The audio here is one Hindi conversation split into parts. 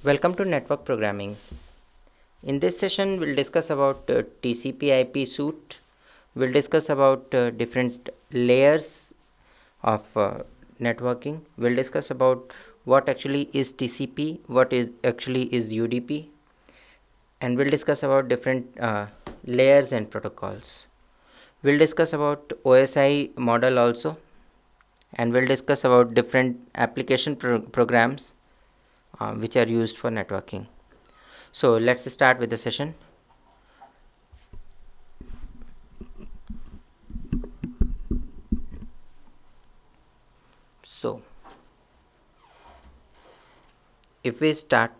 Welcome to Network Programming. In this session, we'll discuss about TCP/IP suite. We'll discuss about different layers of networking. We'll discuss about what actually is TCP, what is actually is UDP, and we'll discuss about different layers and protocols. We'll discuss about OSI model also, and we'll discuss about different application programs which are used for networking. So let's start with the session. So if we start,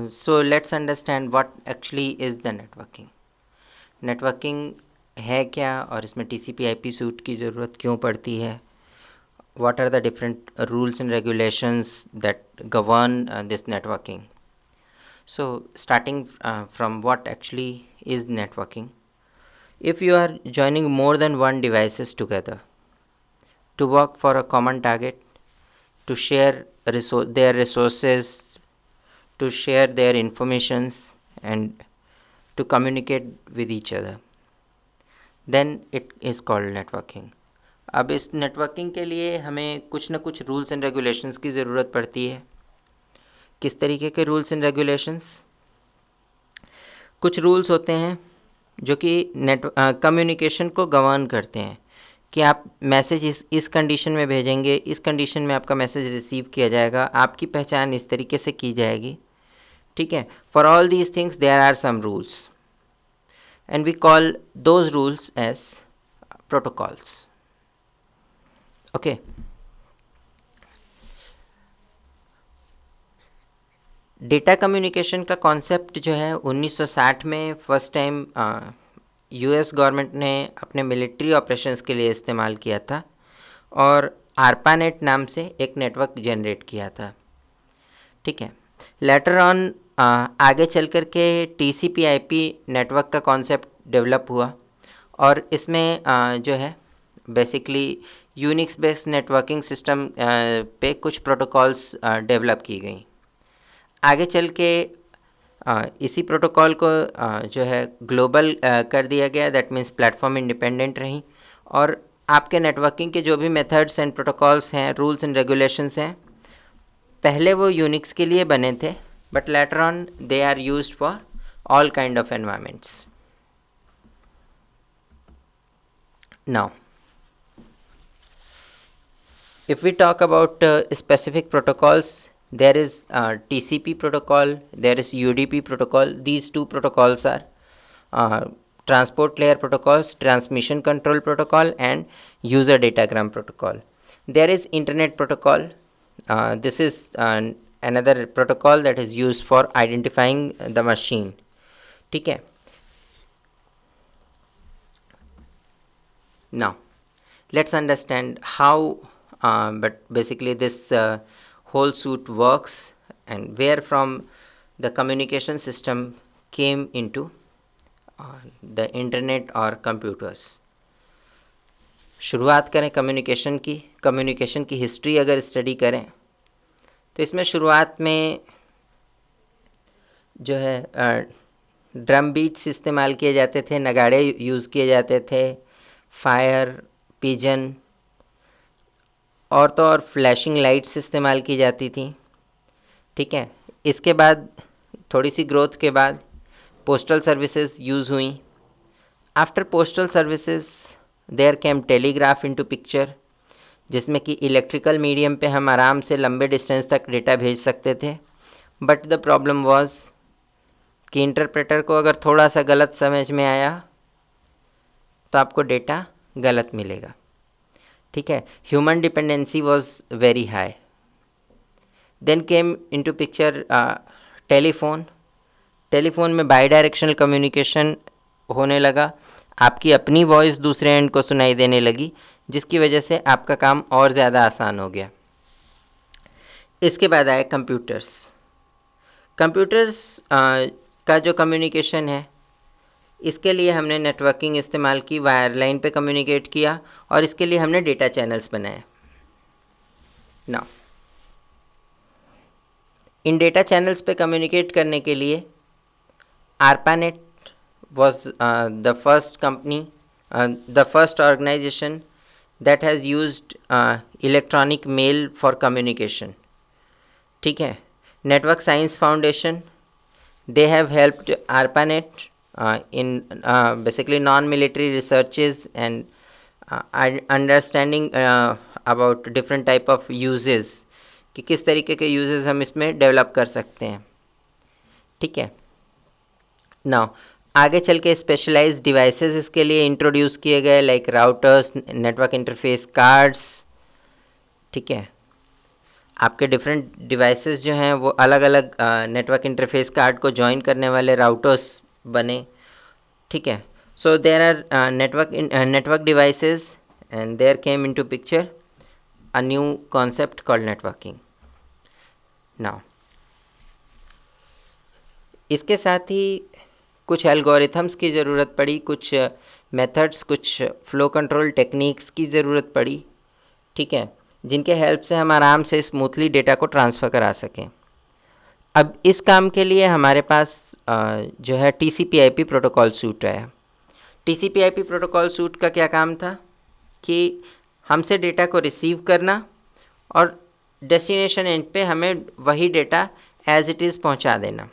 so let's understand what actually is the networking. Networking है क्या और इसमें TCP/IP सूट की ज़रूरत क्यों पड़ती है? What are the different rules and regulations that govern this networking? So starting from what actually is networking. If you are joining more than one devices together to work for a common target, to share their resources, to share their informations and to communicate with each other, then it is called networking. अब इस नेटवर्किंग के लिए हमें कुछ ना कुछ रूल्स एंड रेगुलेशंस की ज़रूरत पड़ती है. किस तरीके के रूल्स एंड रेगुलेशंस? कुछ रूल्स होते हैं जो कि कम्युनिकेशन को गवर्न करते हैं कि आप मैसेज इस कंडीशन में भेजेंगे, इस कंडीशन में आपका मैसेज रिसीव किया जाएगा, आपकी पहचान इस तरीके से की जाएगी. ठीक है. For all these things there are some rules and we call those rules as protocols. Okay. Data communication का कॉन्सेप्ट जो है 1960 में फर्स्ट टाइम यूएस गवर्नमेंट ने अपने मिलिट्री ऑपरेशंस के लिए इस्तेमाल किया था और ARPANET नाम से एक नेटवर्क जनरेट किया था. ठीक है. लेटर ऑन आगे चल कर के TCP/IP नेटवर्क का कॉन्सेप्ट डेवलप हुआ और इसमें जो है basically Unix based networking system पे कुछ प्रोटोकॉल्स डेवलप की गई. आगे चल के इसी प्रोटोकॉल को जो है ग्लोबल कर दिया गया. दैट मीन्स प्लेटफॉर्म इंडिपेंडेंट रही और आपके नेटवर्किंग के जो भी मेथड्स एंड प्रोटोकॉल्स हैं, रूल्स एंड रेगुलेशंस हैं, पहले वो यूनिक्स के लिए बने थे but later on they are used for all kind of environments. Now if we talk about specific protocols, there is TCP protocol, there is UDP protocol. These two protocols are transport layer protocols, transmission control protocol and user datagram protocol. There is internet protocol. This is another protocol that is used for identifying the machine. ठीक है. Now let's understand how but basically this whole suite works and where from the communication system came into the internet or computers. शुरुआत करें कम्युनिकेशन की हिस्ट्री अगर स्टडी करें तो इसमें शुरुआत में जो है ड्रम बीट्स इस्तेमाल किए जाते थे, नगाड़े यूज़ किए जाते थे, फायर, पिजन और तो और फ्लैशिंग लाइट्स इस्तेमाल की जाती थी. ठीक है. इसके बाद थोड़ी सी ग्रोथ के बाद पोस्टल सर्विसेज यूज़ हुई. After postal services there came telegraph into picture, जिसमें कि इलेक्ट्रिकल मीडियम पे हम आराम से लंबे डिस्टेंस तक डेटा भेज सकते थे. बट द प्रॉब्लम वाज कि इंटरप्रेटर को अगर थोड़ा सा गलत समझ में आया तो आपको डेटा गलत मिलेगा. ठीक है. Human dependency was very high. Then came into picture telephone में बाई डायरेक्शनल कम्युनिकेशन होने लगा. आपकी अपनी वॉइस दूसरे एंड को सुनाई देने लगी, जिसकी वजह से आपका काम और ज़्यादा आसान हो गया. इसके बाद आए कंप्यूटर्स का जो कम्युनिकेशन है, इसके लिए हमने नेटवर्किंग इस्तेमाल की, वायरलाइन पे कम्युनिकेट किया और इसके लिए हमने डेटा चैनल्स बनाए. नाउ इन डेटा चैनल्स पे कम्युनिकेट करने के लिए ARPANET was the first company, the first organization that has used electronic mail for communication. ठीक है. Network Science Foundation, they have helped ARPANET in basically non-military researches and understanding about different type of uses, कि किस तरीके के uses हम इसमें डेवलप कर सकते हैं. ठीक है. नाउ आगे चल के स्पेशलाइज्ड डिवाइसेस इसके लिए इंट्रोड्यूस किए गए, like routers, network interface cards. ठीक है. आपके डिफरेंट डिवाइसेस जो हैं वो अलग अलग नेटवर्क इंटरफेस कार्ड को ज्वाइन करने वाले राउटर्स बने. ठीक है. So there are network devices and there came into picture a new concept called networking. Now इसके साथ ही कुछ एल्गोरिथम्स की ज़रूरत पड़ी, कुछ मेथड्स, कुछ फ्लो कंट्रोल टेक्निक्स की ज़रूरत पड़ी. ठीक है. जिनके हेल्प से हम आराम से स्मूथली डेटा को ट्रांसफ़र करा सकें. अब इस काम के लिए हमारे पास जो है TCP/IP प्रोटोकॉल सूट है. TCP/IP प्रोटोकॉल सूट का क्या काम था कि हमसे डेटा को रिसीव करना और डेस्टिनेशन एंड पे हमें वही डेटा एज इट इज़ पहुंचा देना.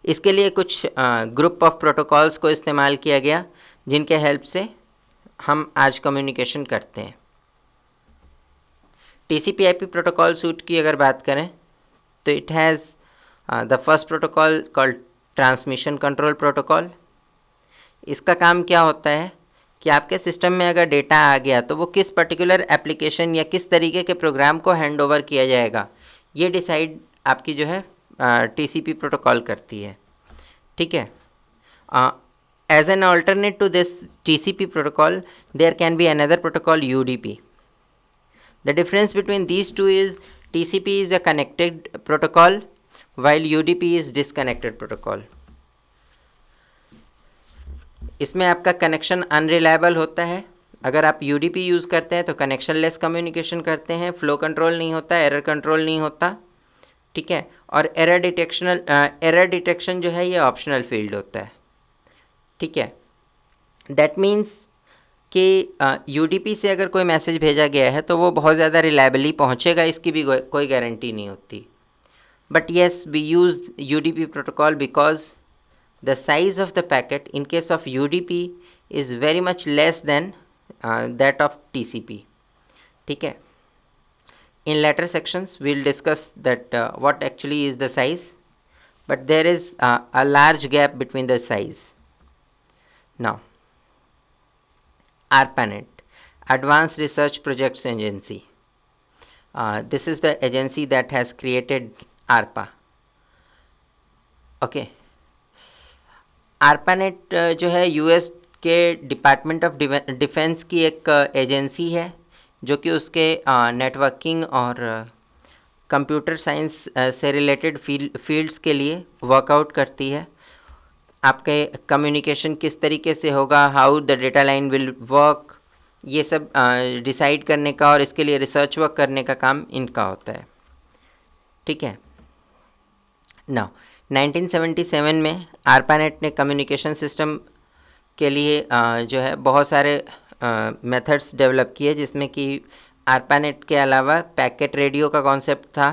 इसके लिए कुछ ग्रुप ऑफ प्रोटोकॉल्स को इस्तेमाल किया गया जिनके हेल्प से हम आज कम्युनिकेशन करते हैं. TCP/IP प्रोटोकॉल सूट की अगर बात करें तो it has the first protocol called transmission control protocol. इसका काम क्या होता है कि आपके सिस्टम में अगर डेटा आ गया तो वो किस पर्टिकुलर एप्लीकेशन या किस तरीके के प्रोग्राम को हैंड ओवर किया जाएगा, ये डिसाइड आपकी जो है TCP प्रोटोकॉल करती है. ठीक है. As an alternate to this TCP protocol there can be another protocol UDP. The difference between these two is TCP is a connected protocol while UDP is disconnected protocol. इसमें आपका कनेक्शन अनरिलायबल होता है. अगर आप UDP यूज़ करते हैं तो कनेक्शन लेस कम्युनिकेशन करते हैं, फ्लो कंट्रोल नहीं होता, एरर कंट्रोल नहीं होता. ठीक है. और एरर डिटेक्शन जो है ये ऑप्शनल फील्ड होता है. ठीक है. दैट मीन्स कि UDP से अगर कोई मैसेज भेजा गया है तो वो बहुत ज़्यादा रिलायबली पहुंचेगा, इसकी भी कोई गारंटी नहीं होती. But yes, we use UDP protocol because the size of the packet in case of UDP is very much less than that of TCP. ठीक है. In later sections we'll discuss that what actually is the size, but there is a large gap between the size. Now ARPANET, Advanced Research Projects Agency. This is the agency that has created ARPA. Okay. ARPANET जो है US के डिपार्टमेंट ऑफ डिफेंस की एक एजेंसी है जो कि उसके नेटवर्किंग और कंप्यूटर साइंस से रिलेटेड फील्ड्स के लिए वर्कआउट करती है. आपके कम्युनिकेशन किस तरीके से होगा, how the data line will work, ये सब डिसाइड करने का और इसके लिए रिसर्च वर्क करने का काम इनका होता है. ठीक है. नाउ 1977 में ARPANET ने कम्युनिकेशन सिस्टम के लिए जो है बहुत सारे मेथड्स डेवलप किए, जिसमें कि ARPANET के अलावा पैकेट रेडियो का कॉन्सेप्ट था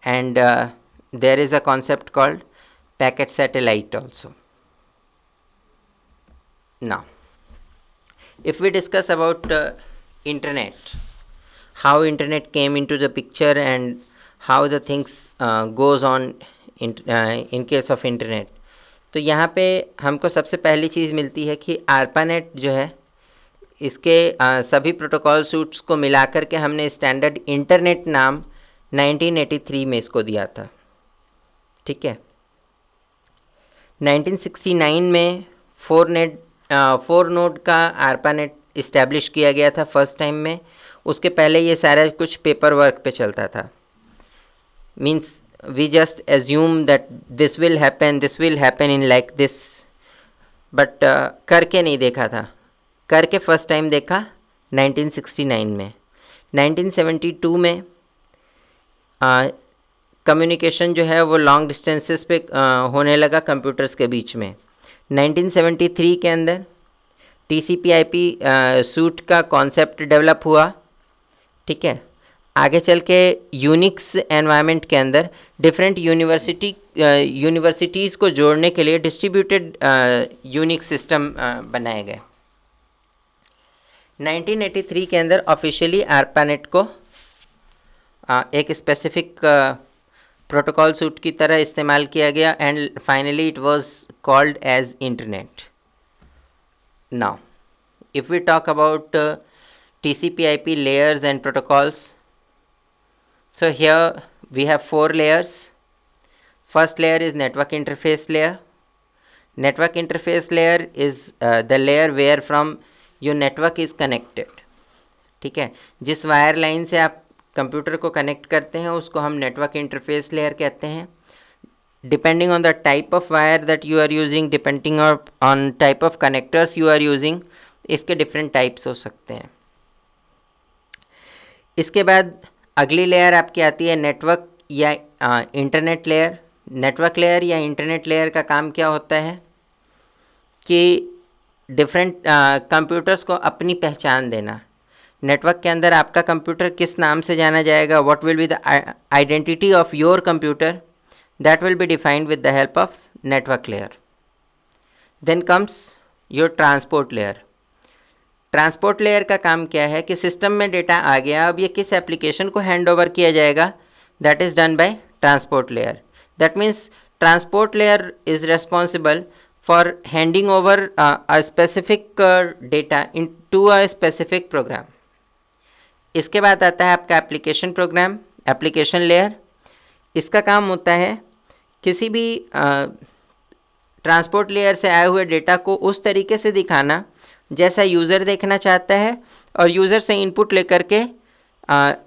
and there is a concept called packet satellite also. Now if we discuss about internet, how internet came into the picture and how the things goes on in case of internet, तो यहाँ पे हमको सबसे पहली चीज़ मिलती है कि ARPANET जो है इसके सभी प्रोटोकॉल सूट्स को मिलाकर के हमने स्टैंडर्ड इंटरनेट नाम 1983 में इसको दिया था. ठीक है. 1969 में 4 नोड का ARPANET इस्टेब्लिश किया गया था फर्स्ट टाइम में. उसके पहले ये सारा कुछ पेपर वर्क पे चलता था. Means we just assume that this will happen in like this, but करके नहीं देखा था. करके फर्स्ट टाइम देखा 1969 में. 1972 में कम्युनिकेशन जो है वो लॉन्ग डिस्टेंसेस पे होने लगा कंप्यूटर्स के बीच में। 1973 के अंदर TCP/IP सूट का कॉन्सेप्ट डेवलप हुआ, ठीक है। आगे चल के यूनिक्स एनवायरनमेंट के अंदर डिफरेंट यूनिवर्सिटीज़ को जोड़ने के लिए डिस्ट्रीब्यूटेड यूनिक्स सिस्टम बनाए गए। 1983 के अंदर ऑफिशियली ARPANET को एक स्पेसिफिक प्रोटोकॉल सूट की तरह इस्तेमाल किया गया and finally it was called as internet. Now if we talk about TCP/IP layers and protocols, so here we have 4 layers. First layer is network interface layer. Network interface layer is the layer where from your network is connected, ठीक है। जिस वायर लाइन से आप कंप्यूटर को कनेक्ट करते हैं उसको हम नेटवर्क इंटरफेस लेयर कहते हैं। Depending on the type of wire that you are using, depending on type of connectors you are using, इसके डिफरेंट टाइप्स हो सकते हैं। इसके बाद अगली लेयर आपकी आती है नेटवर्क या इंटरनेट लेयर। नेटवर्क लेयर या इंटरनेट लेयर का काम क्या होता है कि डिफरेंट कंप्यूटर्स को अपनी पहचान देना। नेटवर्क के अंदर आपका कंप्यूटर किस नाम से जाना जाएगा, what will be the identity of your computer, that will be defined with the help of network layer. Then comes your transport layer. Transport layer का काम क्या है कि सिस्टम में डेटा आ गया, अब ये किस एप्लीकेशन को हैंड ओवर किया जाएगा, that is done by transport layer. That means transport layer is responsible for handing over a specific data in to a specific program. इसके बाद आता है आपका एप्लीकेशन प्रोग्राम, एप्लीकेशन लेयर। इसका काम होता है किसी भी ट्रांसपोर्ट लेयर से आए हुए डेटा को उस तरीके से दिखाना जैसा यूज़र देखना चाहता है और यूज़र से इनपुट लेकर के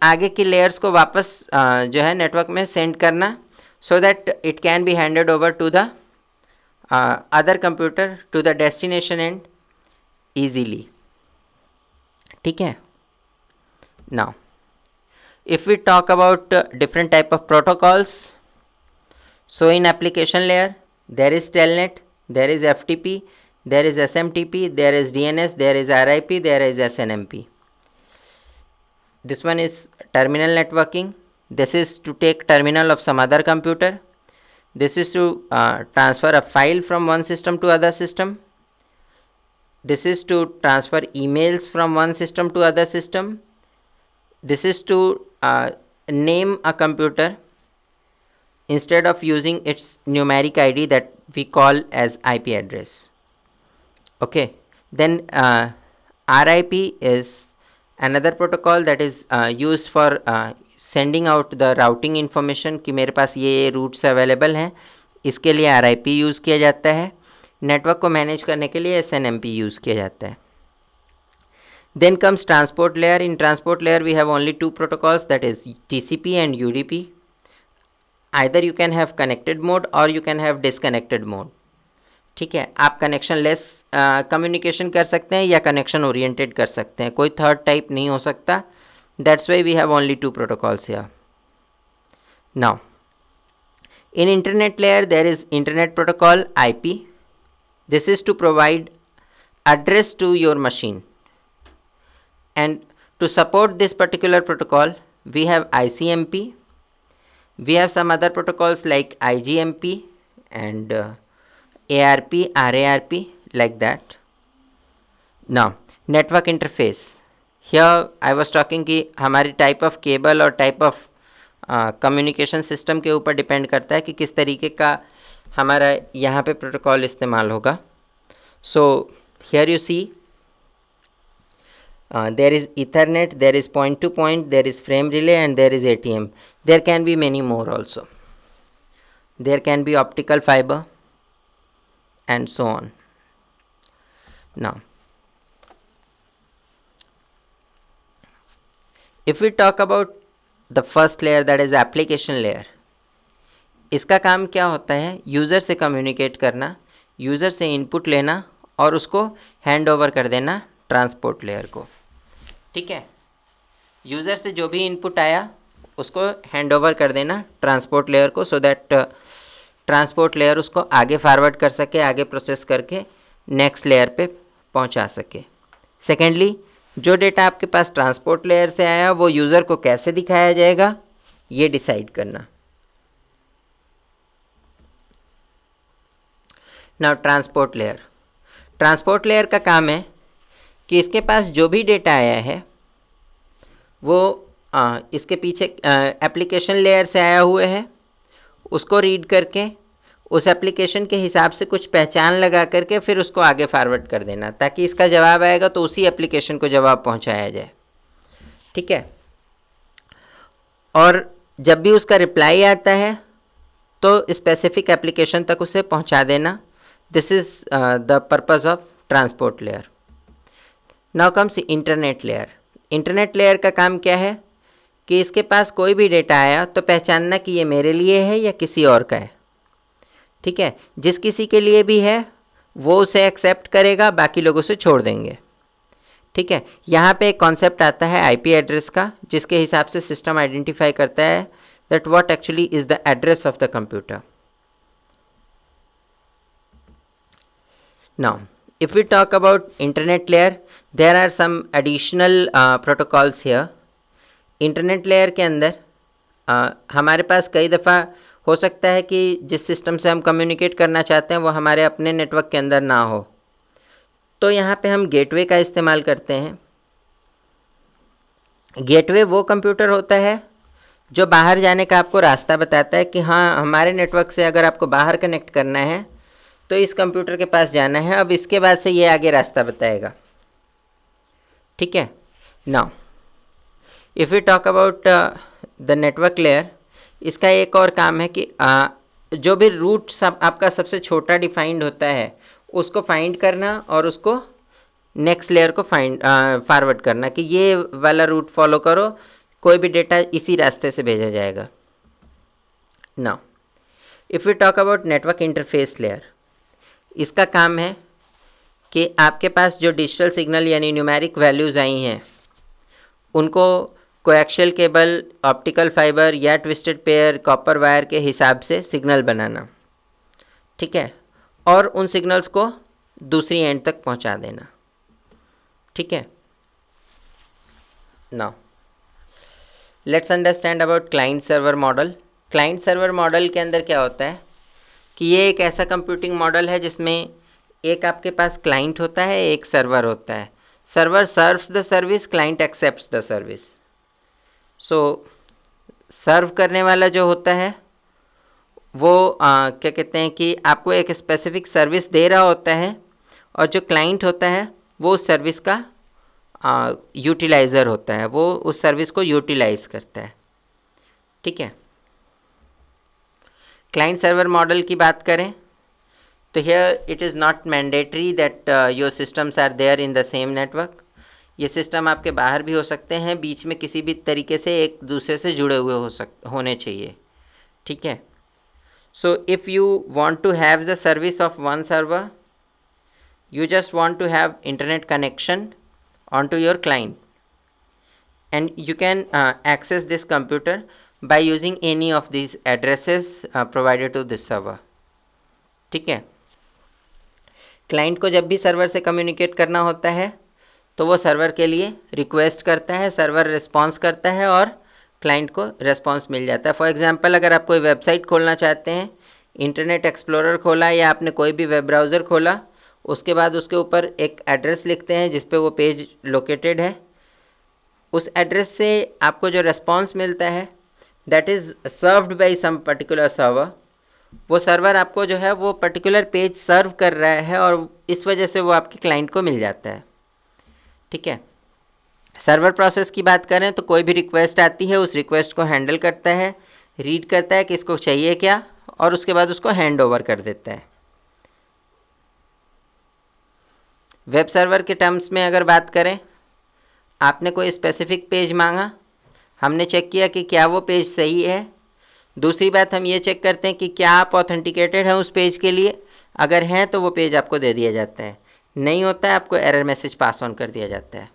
आगे की लेयर्स को वापस जो है नेटवर्क में सेंड करना, so that it can be handed over to the other computer to the destination and easily, ठीक है। Now if we talk about different type of protocols, so in application layer there is Telnet, there is FTP, there is SMTP, there is DNS, there is RIP, there is SNMP. This one is terminal networking. This is to take terminal of some other computer. This is to transfer a file from one system to other system. This is to transfer emails from one system to other system. This is to name a computer instead of using its numeric ID that we call as IP address. Okay, then RIP is another protocol that is used for sending out the routing information कि मेरे पास ये रूट्स अवेलेबल हैं, इसके लिए RIP यूज़ किया जाता है। नेटवर्क को मैनेज करने के लिए SNMP यूज़ किया जाता है। Then comes transport layer. In transport layer we have only 2 protocols, that is TCP and UDP. Either you can have connected mode or you can have disconnected mode, ठीक है। आप कनेक्शन लेस कम्युनिकेशन कर सकते हैं या कनेक्शन ओरिएंटेड कर सकते हैं, कोई थर्ड टाइप नहीं हो सकता। That's why we have only 2 protocols here. Now in internet layer there is internet protocol IP. This is to provide address to your machine, and to support this particular protocol we have ICMP. We have some other protocols like IGMP and ARP, RARP, like that. Now network interface, here I was talking कि हमारी टाइप ऑफ केबल और टाइप ऑफ कम्युनिकेशन सिस्टम के ऊपर डिपेंड करता है कि किस तरीके का हमारा यहाँ पे प्रोटोकॉल इस्तेमाल होगा। So here you see there is Ethernet, there is point to point, there is frame relay and there is ATM. There can be many more also. There can be optical fiber and so on. Now if we talk about the first layer, that is application layer, इसका काम क्या होता है, यूज़र से कम्युनिकेट करना, यूज़र से इनपुट लेना और उसको हैंड ओवर कर देना ट्रांसपोर्ट लेयर को, ठीक है। यूज़र से जो भी इनपुट आया उसको हैंड ओवर कर देना ट्रांसपोर्ट लेयर को, सो दैट ट्रांसपोर्ट लेयर उसको आगे फॉरवर्ड कर सके, आगे प्रोसेस करके नेक्स्ट लेयर पे पहुंचा सके। सेकेंडली, जो डेटा आपके पास ट्रांसपोर्ट लेयर से आया वो यूज़र को कैसे दिखाया जाएगा ये डिसाइड करना। नाउ ट्रांसपोर्ट लेयर का काम है कि इसके पास जो भी डेटा आया है वो इसके पीछे एप्लीकेशन लेयर से आया हुआ है, उसको रीड करके उस एप्लीकेशन के हिसाब से कुछ पहचान लगा करके फिर उसको आगे फॉरवर्ड कर देना, ताकि इसका जवाब आएगा तो उसी एप्लीकेशन को जवाब पहुंचाया जाए। ठीक है, और जब भी उसका रिप्लाई आता है तो स्पेसिफिक एप्लीकेशन तक उसे पहुंचा देना। This is the purpose of transport layer. Now comes internet layer का काम क्या है कि इसके पास कोई भी डेटा आया तो पहचानना कि ये मेरे लिए है या किसी और का है। ठीक है, जिस किसी के लिए भी है वो उसे एक्सेप्ट करेगा, बाकी लोग उसे छोड़ देंगे। ठीक है, यहाँ पे एक कॉन्सेप्ट आता है आईपी एड्रेस का, जिसके हिसाब से सिस्टम आइडेंटिफाई करता है that what actually is the address of the computer. Now if we talk about internet layer, there are some additional protocols here. Internet layer के अंदर हमारे पास कई दफ़ा हो सकता है कि जिस सिस्टम से हम कम्युनिकेट करना चाहते हैं वो हमारे अपने नेटवर्क के अंदर ना हो, तो यहाँ पे हम गेटवे का इस्तेमाल करते हैं। गेटवे वो कंप्यूटर होता है जो बाहर जाने का आपको रास्ता बताता है कि हाँ, हमारे नेटवर्क से अगर आपको बाहर कनेक्ट करना है तो इस कंप्यूटर के पास जाना है, अब इसके बाद से ये आगे रास्ता बताएगा। ठीक है, now if we talk about the network layer, इसका एक और काम है कि जो भी रूट सब आपका सबसे छोटा डिफाइंड होता है उसको फाइंड करना और उसको नेक्स्ट लेयर को फॉरवर्ड करना कि ये वाला रूट फॉलो करो, कोई भी डेटा इसी रास्ते से भेजा जाएगा। Now if we talk about network interface layer, इसका काम है कि आपके पास जो डिजिटल सिग्नल यानी न्यूमेरिक वैल्यूज़ आई हैं उनको कोएक्शियल केबल, ऑप्टिकल फाइबर या ट्विस्टेड पेयर कॉपर वायर के हिसाब से सिग्नल बनाना। ठीक है, और उन सिग्नल्स को दूसरी एंड तक पहुंचा देना। ठीक है, now let's understand about client server model. Client server model के अंदर क्या होता है कि ये एक ऐसा कंप्यूटिंग मॉडल है जिसमें एक आपके पास क्लाइंट होता है, एक सर्वर होता है। Server serves the service, client accepts the service. So serve करने वाला जो होता है वो क्या कहते हैं कि आपको एक स्पेसिफिक सर्विस दे रहा होता है, और जो क्लाइंट होता है वो उस सर्विस का यूटिलाइज़र होता है, वो उस सर्विस को यूटिलाइज करता है। ठीक है, क्लाइंट सर्वर मॉडल की बात करें तो here it is not mandatory that your systems are there in the same network. ये सिस्टम आपके बाहर भी हो सकते हैं, बीच में किसी भी तरीके से एक दूसरे से जुड़े हुए होने चाहिए। ठीक है, so if you want to have the service of one server, you just want to have internet connection onto your client, and you can access this computer by using any of these addresses provided to this server. ठीक है, क्लाइंट को जब भी सर्वर से कम्युनिकेट करना होता है तो वो सर्वर के लिए रिक्वेस्ट करता है, सर्वर रिस्पॉन्स करता है और क्लाइंट को रिस्पॉन्स मिल जाता है। फॉर एग्जांपल, अगर आप कोई वेबसाइट खोलना चाहते हैं, इंटरनेट एक्सप्लोरर खोला या आपने कोई भी वेब ब्राउज़र खोला, उसके बाद उसके ऊपर एक एड्रेस लिखते हैं जिस पे वो पेज लोकेटेड है, उस एड्रेस से आपको जो रिस्पॉन्स मिलता है that is served by some particular server. वो सर्वर आपको जो है वो पर्टिकुलर पेज सर्व कर रहा है और इस वजह से वो आपके क्लाइंट को मिल जाता है। ठीक है, सर्वर प्रोसेस की बात करें तो कोई भी रिक्वेस्ट आती है, उस रिक्वेस्ट को हैंडल करता है, रीड करता है कि इसको चाहिए क्या, और उसके बाद उसको हैंड ओवर कर देता है। वेब सर्वर के टर्म्स में अगर बात करें, आपने कोई स्पेसिफिक पेज मांगा, हमने चेक किया कि क्या वो पेज सही है। दूसरी बात, हम ये चेक करते हैं कि क्या आप ऑथेंटिकेटेड हैं उस पेज के लिए, अगर हैं तो वो पेज आपको दे दिया जाता है, नहीं होता है आपको एरर मैसेज पास ऑन कर दिया जाता है।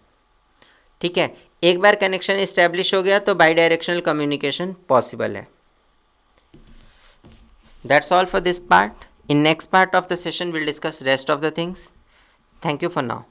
ठीक है, एक बार कनेक्शन इस्टेब्लिश हो गया तो बाई डायरेक्शनल कम्युनिकेशन पॉसिबल है. That's all for this part. In next part of the session, we'll discuss rest of the things. Thank you for now.